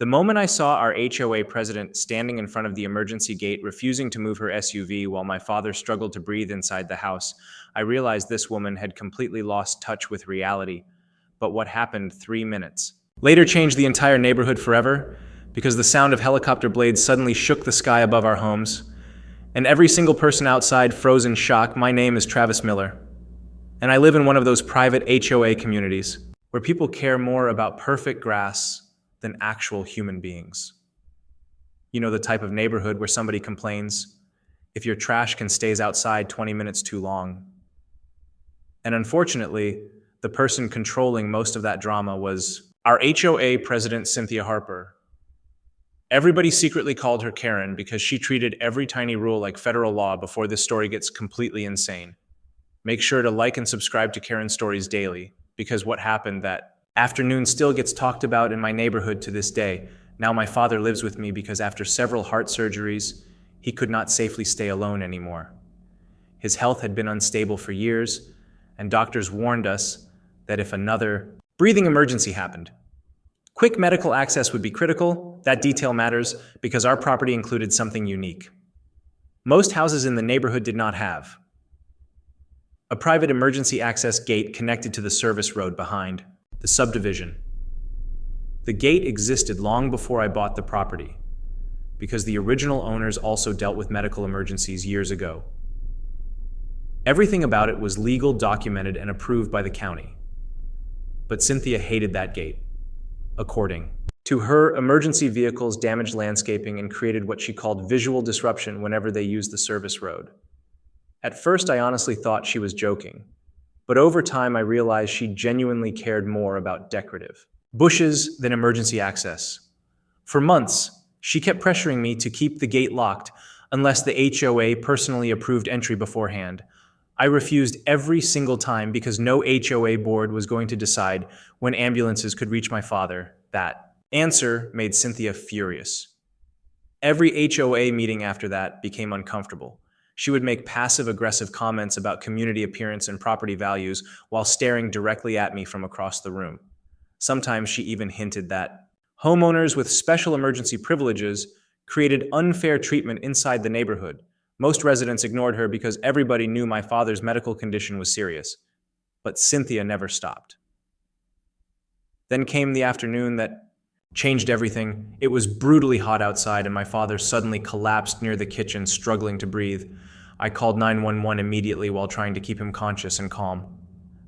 The moment I saw our HOA president standing in front of the emergency gate, refusing to move her SUV while my father struggled to breathe inside the house, I realized this woman had completely lost touch with reality. But what happened 3 minutes later changed the entire neighborhood forever, because the sound of helicopter blades suddenly shook the sky above our homes, and every single person outside froze in shock. My name is Travis Miller, and I live in one of those private HOA communities where people care more about perfect grass than actual human beings. You know, the type of neighborhood where somebody complains if your trash can stays outside 20 minutes too long. And unfortunately, the person controlling most of that drama was our HOA president, Cynthia Harper. Everybody secretly called her Karen because she treated every tiny rule like federal law. Before this story gets completely insane, make sure to like and subscribe to Karen Stories Daily, because what happened that afternoon still gets talked about in my neighborhood to this day. Now my father lives with me because after several heart surgeries, he could not safely stay alone anymore. His health had been unstable for years, and doctors warned us that if another breathing emergency happened, quick medical access would be critical. That detail matters because our property included something unique. Most houses in the neighborhood did not have a private emergency access gate connected to the service road behind the subdivision. The gate existed long before I bought the property, because the original owners also dealt with medical emergencies years ago. Everything about it was legal, documented, and approved by the county. But Cynthia hated that gate. According to her, emergency vehicles damaged landscaping and created what she called visual disruption whenever they used the service road. At first, I honestly thought she was joking. But over time, I realized she genuinely cared more about decorative bushes than emergency access. For months, she kept pressuring me to keep the gate locked unless the HOA personally approved entry beforehand. I refused every single time because no HOA board was going to decide when ambulances could reach my father. That answer made Cynthia furious. Every HOA meeting after that became uncomfortable. She would make passive-aggressive comments about community appearance and property values while staring directly at me from across the room. Sometimes she even hinted that homeowners with special emergency privileges created unfair treatment inside the neighborhood. Most residents ignored her because everybody knew my father's medical condition was serious. But Cynthia never stopped. Then came the afternoon that changed everything. It was brutally hot outside, and my father suddenly collapsed near the kitchen, struggling to breathe. I called 911 immediately while trying to keep him conscious and calm.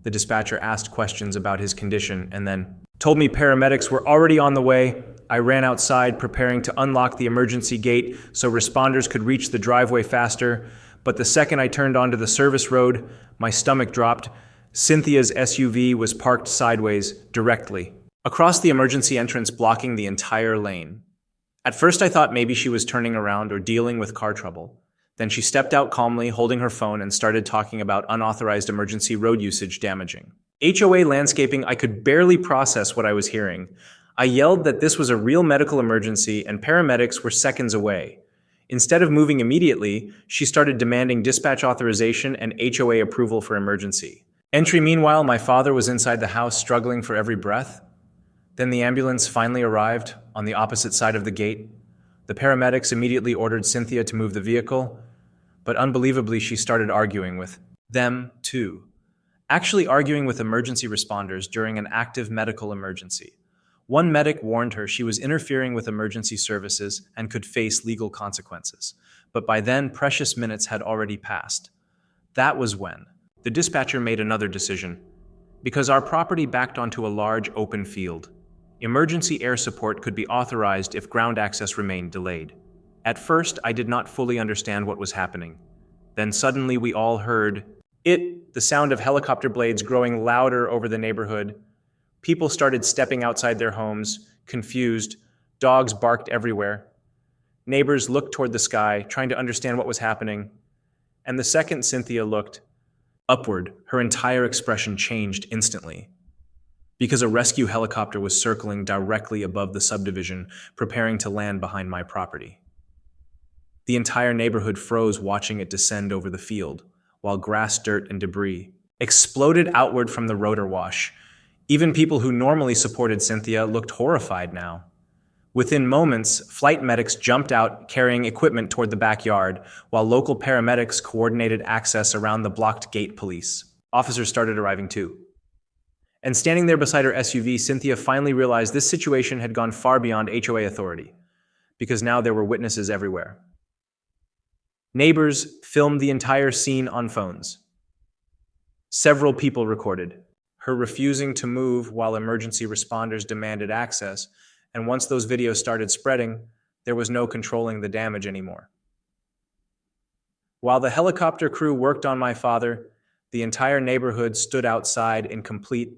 The dispatcher asked questions about his condition and then told me paramedics were already on the way. I ran outside, preparing to unlock the emergency gate so responders could reach the driveway faster. But the second I turned onto the service road, my stomach dropped. Cynthia's SUV was parked sideways, directly across the emergency entrance, blocking the entire lane. At first I thought maybe she was turning around or dealing with car trouble. Then she stepped out calmly, holding her phone, and started talking about unauthorized emergency road usage damaging HOA landscaping. I could barely process what I was hearing. I yelled that this was a real medical emergency and paramedics were seconds away. Instead of moving immediately, she started demanding dispatch authorization and HOA approval for emergency entry. Meanwhile, my father was inside the house, struggling for every breath. Then the ambulance finally arrived on the opposite side of the gate. The paramedics immediately ordered Cynthia to move the vehicle, but unbelievably, she started arguing with them too. Actually arguing with emergency responders during an active medical emergency. One medic warned her she was interfering with emergency services and could face legal consequences. But by then, precious minutes had already passed. That was when the dispatcher made another decision. Because our property backed onto a large open field, emergency air support could be authorized if ground access remained delayed. At first, I did not fully understand what was happening. Then suddenly we all heard the sound of helicopter blades growing louder over the neighborhood. People started stepping outside their homes, confused. Dogs barked everywhere. Neighbors looked toward the sky, trying to understand what was happening. And the second Cynthia looked upward, her entire expression changed instantly. Because a rescue helicopter was circling directly above the subdivision, preparing to land behind my property. The entire neighborhood froze, watching it descend over the field, while grass, dirt, and debris exploded outward from the rotor wash. Even people who normally supported Cynthia looked horrified now. Within moments, flight medics jumped out carrying equipment toward the backyard, while local paramedics coordinated access around the blocked gate police. Officers started arriving too. And standing there beside her SUV, Cynthia finally realized this situation had gone far beyond HOA authority, because now there were witnesses everywhere. Neighbors filmed the entire scene on phones. Several people recorded her refusing to move while emergency responders demanded access, and once those videos started spreading, there was no controlling the damage anymore. While the helicopter crew worked on my father, the entire neighborhood stood outside in complete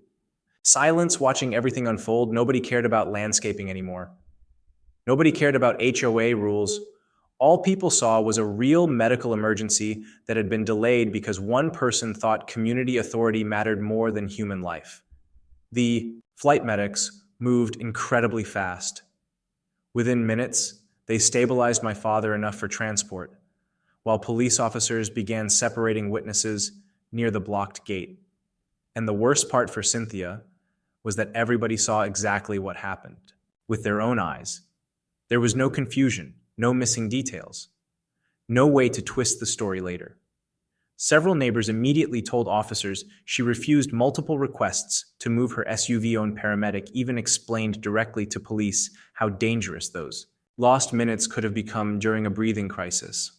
silence watching everything unfold. Nobody cared about landscaping anymore. Nobody cared about HOA rules. All people saw was a real medical emergency that had been delayed because one person thought community authority mattered more than human life. The flight medics moved incredibly fast. Within minutes, they stabilized my father enough for transport, while police officers began separating witnesses near the blocked gate. And the worst part for Cynthia was that everybody saw exactly what happened with their own eyes. There was no confusion, no missing details, no way to twist the story later. Several neighbors immediately told officers she refused multiple requests to move her SUV-owned paramedic, even explained directly to police how dangerous those lost minutes could have become during a breathing crisis.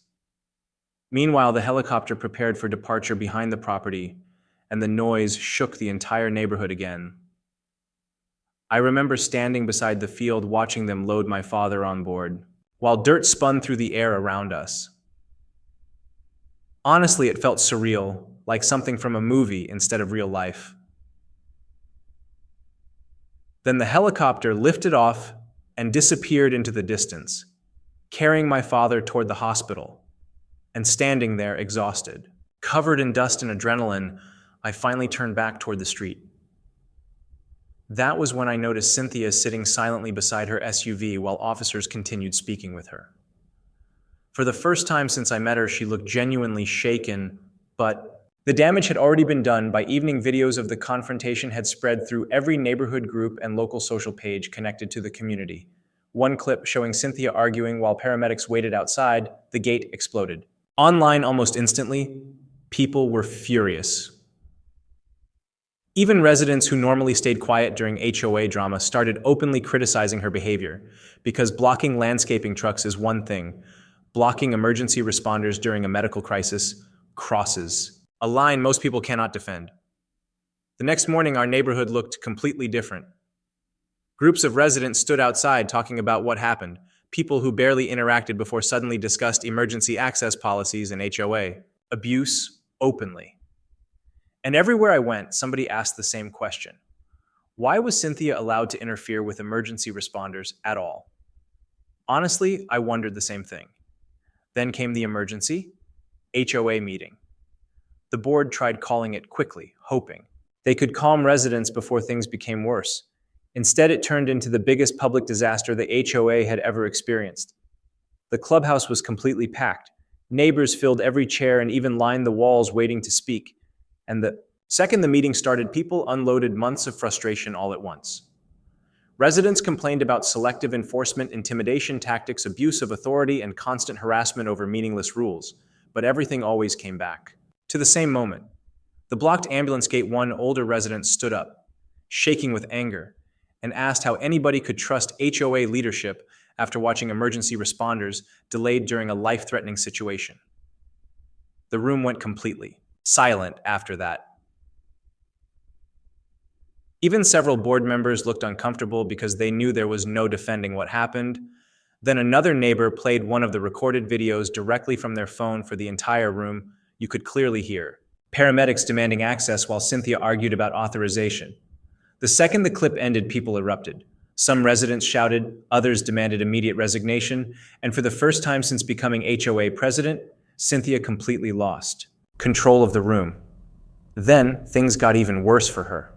Meanwhile, the helicopter prepared for departure behind the property, and the noise shook the entire neighborhood again. I remember standing beside the field watching them load my father on board, while dirt spun through the air around us. Honestly, it felt surreal, like something from a movie instead of real life. Then the helicopter lifted off and disappeared into the distance, carrying my father toward the hospital, and standing there exhausted. Covered in dust and adrenaline, I finally turned back toward the street. That was when I noticed Cynthia sitting silently beside her SUV while officers continued speaking with her. For the first time since I met her, she looked genuinely shaken, but the damage had already been done. By evening, videos of the confrontation had spread through every neighborhood group and local social page connected to the community. One clip showing Cynthia arguing while paramedics waited outside, the gate exploded. Online almost instantly, people were furious. Even residents who normally stayed quiet during HOA drama started openly criticizing her behavior, because blocking landscaping trucks is one thing. Blocking emergency responders during a medical crisis crosses a line most people cannot defend. The next morning, our neighborhood looked completely different. Groups of residents stood outside talking about what happened. People who barely interacted before suddenly discussed emergency access policies and HOA abuse openly. And everywhere I went, somebody asked the same question. Why was Cynthia allowed to interfere with emergency responders at all? Honestly, I wondered the same thing. Then came the emergency HOA meeting. The board tried calling it quickly, hoping they could calm residents before things became worse. Instead, it turned into the biggest public disaster the HOA had ever experienced. The clubhouse was completely packed. Neighbors filled every chair and even lined the walls waiting to speak. And the second the meeting started, people unloaded months of frustration all at once. Residents complained about selective enforcement, intimidation tactics, abuse of authority, and constant harassment over meaningless rules, but everything always came back to the same moment. The blocked ambulance gate, one older resident stood up, shaking with anger, and asked how anybody could trust HOA leadership after watching emergency responders delayed during a life-threatening situation. The room went completely silent after that. Even several board members looked uncomfortable because they knew there was no defending what happened. Then another neighbor played one of the recorded videos directly from their phone for the entire room. You could clearly hear paramedics demanding access while Cynthia argued about authorization. The second the clip ended, people erupted. Some residents shouted, others demanded immediate resignation, and for the first time since becoming HOA president, Cynthia completely lost control of the room. Then things got even worse for her.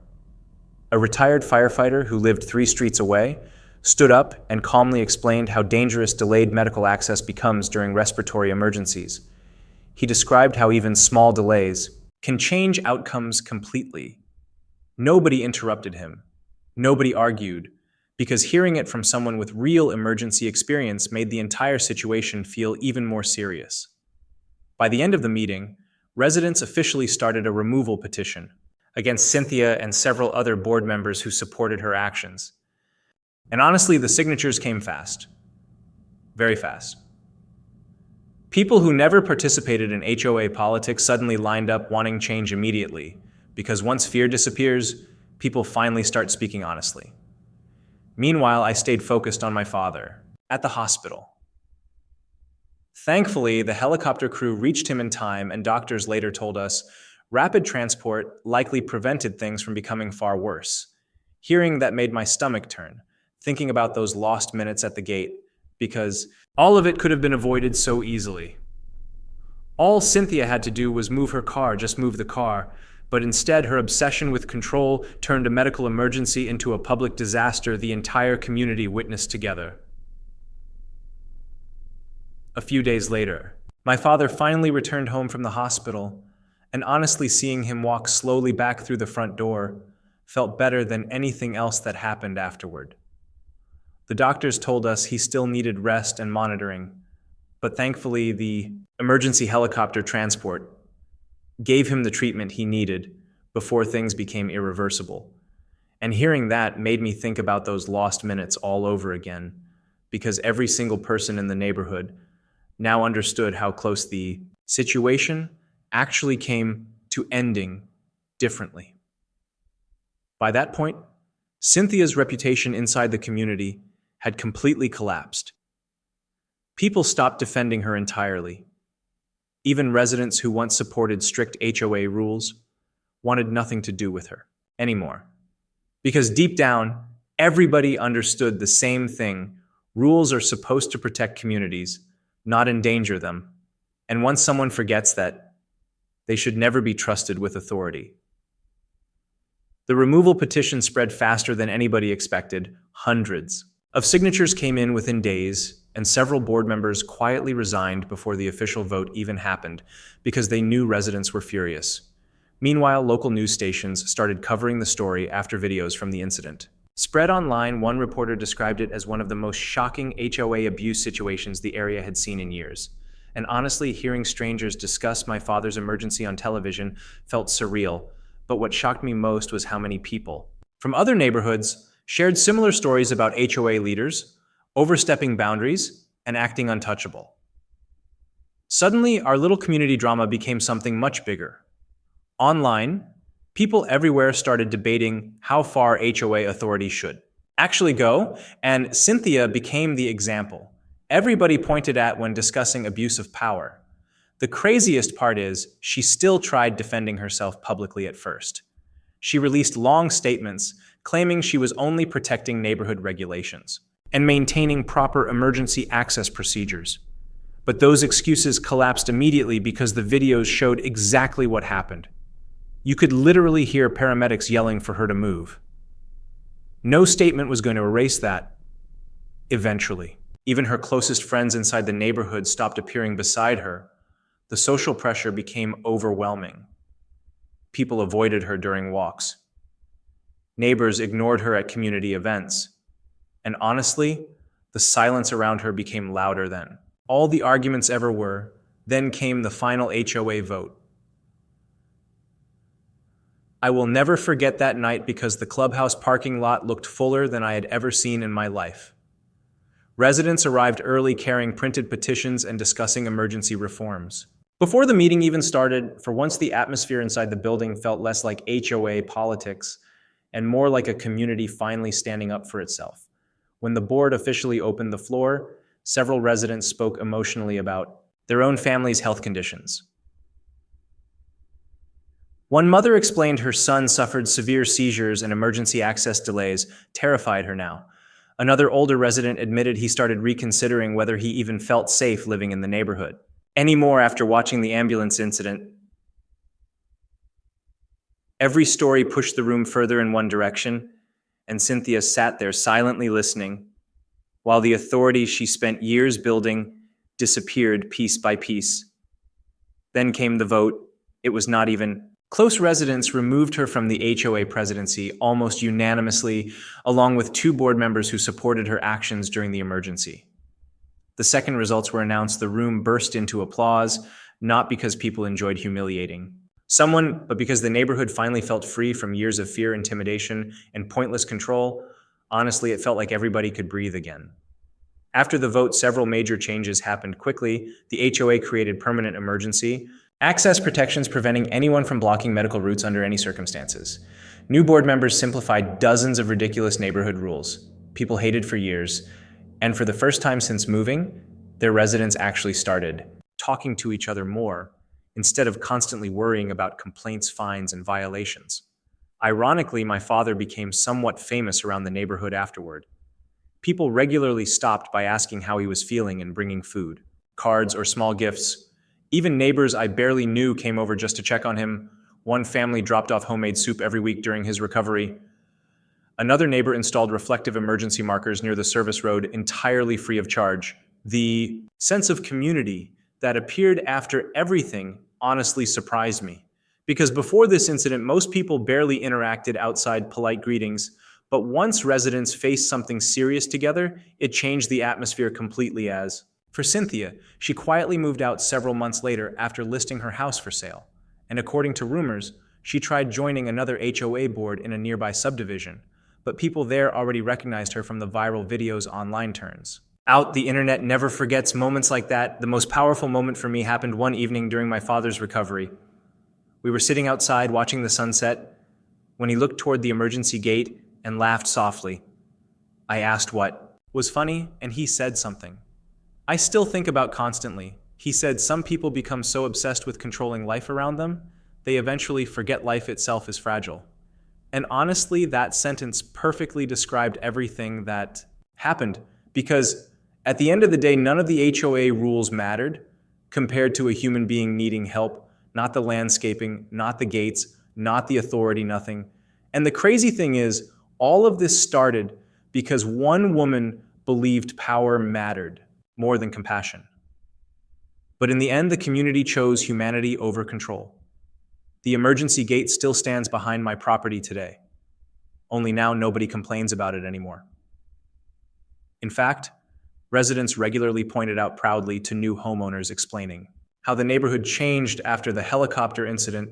A retired firefighter who lived 3 streets away stood up and calmly explained how dangerous delayed medical access becomes during respiratory emergencies. He described how even small delays can change outcomes completely. Nobody interrupted him. Nobody argued. because hearing it from someone with real emergency experience made the entire situation feel even more serious. By the end of the meeting, residents officially started a removal petition against Cynthia and several other board members who supported her actions. And honestly, the signatures came fast. Very fast. People who never participated in HOA politics suddenly lined up wanting change immediately, because once fear disappears, people finally start speaking honestly. Meanwhile, I stayed focused on my father, at the hospital. Thankfully, the helicopter crew reached him in time, and doctors later told us rapid transport likely prevented things from becoming far worse. Hearing that made my stomach turn, thinking about those lost minutes at the gate, because all of it could have been avoided so easily. All Cynthia had to do was move her car, just move the car, but instead her obsession with control turned a medical emergency into a public disaster the entire community witnessed together. A few days later, my father finally returned home from the hospital, and honestly seeing him walk slowly back through the front door felt better than anything else that happened afterward. The doctors told us he still needed rest and monitoring, but thankfully the emergency helicopter transport gave him the treatment he needed before things became irreversible. And hearing that made me think about those lost minutes all over again, because every single person in the neighborhood now understood how close the situation actually came to ending differently. By that point, Cynthia's reputation inside the community had completely collapsed. People stopped defending her entirely. Even residents who once supported strict HOA rules wanted nothing to do with her anymore. Because deep down, everybody understood the same thing. Rules are supposed to protect communities, not endanger them. And once someone forgets that, they should never be trusted with authority. The removal petition spread faster than anybody expected. Hundreds of signatures came in within days, and several board members quietly resigned before the official vote even happened because they knew residents were furious. Meanwhile, local news stations started covering the story after videos from the incident. Spread online, one reporter described it as one of the most shocking HOA abuse situations the area had seen in years. And honestly, hearing strangers discuss my father's emergency on television felt surreal, but what shocked me most was how many people from other neighborhoods shared similar stories about HOA leaders overstepping boundaries and acting untouchable. Suddenly, our little community drama became something much bigger. Online, people everywhere started debating how far HOA authorities should actually go, and Cynthia became the example everybody pointed at when discussing abuse of power. The craziest part is, she still tried defending herself publicly at first. She released long statements claiming she was only protecting neighborhood regulations and maintaining proper emergency access procedures. But those excuses collapsed immediately because the videos showed exactly what happened. You could literally hear paramedics yelling for her to move. No statement was going to erase that. Eventually, even her closest friends inside the neighborhood stopped appearing beside her. The social pressure became overwhelming. People avoided her during walks. Neighbors ignored her at community events. And honestly, the silence around her became louder then. All the arguments ever were. Then came the final HOA vote. I will never forget that night because the clubhouse parking lot looked fuller than I had ever seen in my life. Residents arrived early carrying printed petitions and discussing emergency reforms. Before the meeting even started, for once the atmosphere inside the building felt less like HOA politics and more like a community finally standing up for itself. When the board officially opened the floor, several residents spoke emotionally about their own family's health conditions. One mother explained her son suffered severe seizures and emergency access delays terrified her now. Another older resident admitted he started reconsidering whether he even felt safe living in the neighborhood anymore after watching the ambulance incident. Every story pushed the room further in one direction, and Cynthia sat there silently listening, while the authorities she spent years building disappeared piece by piece. Then came the vote. It was not even Close residents removed her from the HOA presidency almost unanimously, along with two board members who supported her actions during the emergency. The second results were announced, the room burst into applause, not because people enjoyed humiliating someone, but because the neighborhood finally felt free from years of fear, intimidation, and pointless control. Honestly, it felt like everybody could breathe again. After the vote, several major changes happened quickly. The HOA created permanent emergency access protections preventing anyone from blocking medical routes under any circumstances. New board members simplified dozens of ridiculous neighborhood rules people hated for years, and for the first time since moving, their residents actually started talking to each other more instead of constantly worrying about complaints, fines, and violations. Ironically, my father became somewhat famous around the neighborhood afterward. People regularly stopped by asking how he was feeling and bringing food, cards, or small gifts. Even neighbors I barely knew came over just to check on him. One family dropped off homemade soup every week during his recovery. Another neighbor installed reflective emergency markers near the service road entirely free of charge. The sense of community that appeared after everything honestly surprised me. Because before this incident, most people barely interacted outside polite greetings, but once residents faced something serious together, it changed the atmosphere completely. As for Cynthia, she quietly moved out several months later after listing her house for sale. And according to rumors, she tried joining another HOA board in a nearby subdivision, but people there already recognized her from the viral videos online turns out. The internet never forgets moments like that. The most powerful moment for me happened one evening during my father's recovery. We were sitting outside watching the sunset when he looked toward the emergency gate and laughed softly. I asked what was funny, and he said something I still think about constantly. He said some people become so obsessed with controlling life around them, they eventually forget life itself is fragile. And honestly, that sentence perfectly described everything that happened, because at the end of the day, none of the HOA rules mattered compared to a human being needing help, not the landscaping, not the gates, not the authority, nothing. And the crazy thing is, all of this started because one woman believed power mattered more than compassion. But in the end, the community chose humanity over control. The emergency gate still stands behind my property today. Only now nobody complains about it anymore. In fact, residents regularly pointed out proudly to new homeowners, explaining how the neighborhood changed after the helicopter incident,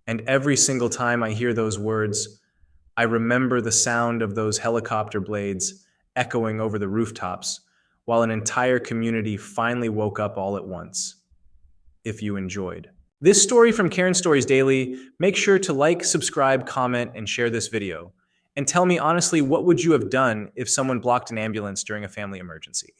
and every single time I hear those words, I remember the sound of those helicopter blades echoing over the rooftops while an entire community finally woke up all at once. If you enjoyed this story from Karen Stories Daily, make sure to like, subscribe, comment, and share this video. And tell me honestly, what would you have done if someone blocked an ambulance during a family emergency?